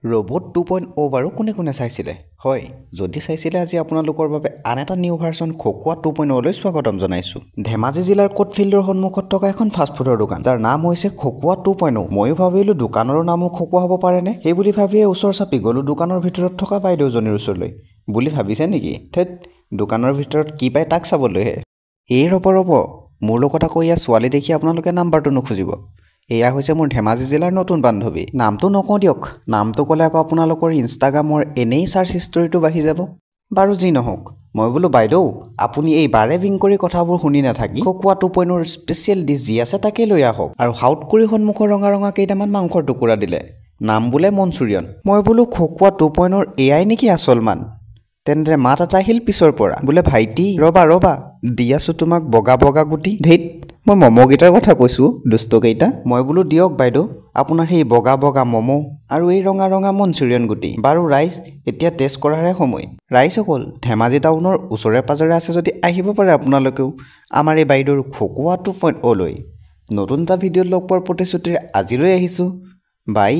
robot 2.0 বাৰু কোনে কোনে চাইছিলে হয় যদি চাইছিলে আজি আপোনালোকৰ বাবে আন এটা নিউ ভাৰ্চন খকুৱা 2.0 লৈ স্বাগতম জনাইছো ধেমাজি জিলাৰ কোটফিল্ডৰ সন্মুখত থকা এখন ফাষ্ট ফুডৰ দোকান যাৰ নাম হৈছে খকুৱা 2.0 ময়ো ভাবিলো দোকানৰ নামো খকুৱা হ'ব পাৰে নে সেই বুলি ভাবিয়ে ওচৰ চাপি গলো দোকানৰ ভিতৰত থকা বাইদেউজনীৰ ওচৰলৈ বুলি ভাবিছে নেকি থেত দোকানৰ ভিতৰত কি পায় তাক চাবলৈহে এই ৰব মোৰ লগত আকৌ ইয়া ছোৱালী দেখি আপোনালোকে নাম্বাৰটো নুখুজিব এয়া হৈছে মোৰ ধেমাজি জিলাৰ নতুন বান্ধৱী নামটো নকওঁ দিয়ক নামটো ক'লে আকৌ আপোনালোকৰ ইনষ্টাগ্ৰামৰ এনেই সাৰ্চ হিষ্টৰীটো বাঢ়ি যাব বাৰু যি নহওক মই বোলো বাইদেউ আপুনি এই বাৰে বিং কৰি কথাবোৰ শুনি নাথাকি খকুৱা 2.0 স্পেচিয়েল ডিছ যি আছে তাকে লৈ আহক আৰু হাউট কৰি সন্মুখৰ ৰঙা কেইটামান মাংসৰ টুকুৰা দিলে নাম বোলে মনচুৰিয়ন মই বোলো খকুৱা 2.0 এয়াই নেকি আচলমান তেন্তে মাত এটা আহিল পিছৰ পৰা বোলে ভাইটি ৰবা দি আছো তোমাক বগা গুটি ধেইত মই মমগিটাৰ কথা কৈছো দুষ্টকেইটা মই বোলো দিয়ক বাইদেউ আপোনাৰ সেই বগা মমো আৰু এই ৰঙা মনচুৰিয়ন গুটি বাৰু ৰাইজ এতিয়া টেষ্ট কৰাৰে সময় ৰাইজসকল ধেমাজি টাউনৰ ওচৰে পাজৰে আছে যদি আহিব পাৰে আপোনালোকেও আমাৰ এই বাইদেউৰ খকুৱা 2.0 লৈ নতুন এটা ভিডিঅ'ত লগ পোৱাৰ প্ৰতিশ্ৰুতিৰে আজিলৈ আহিছো বাই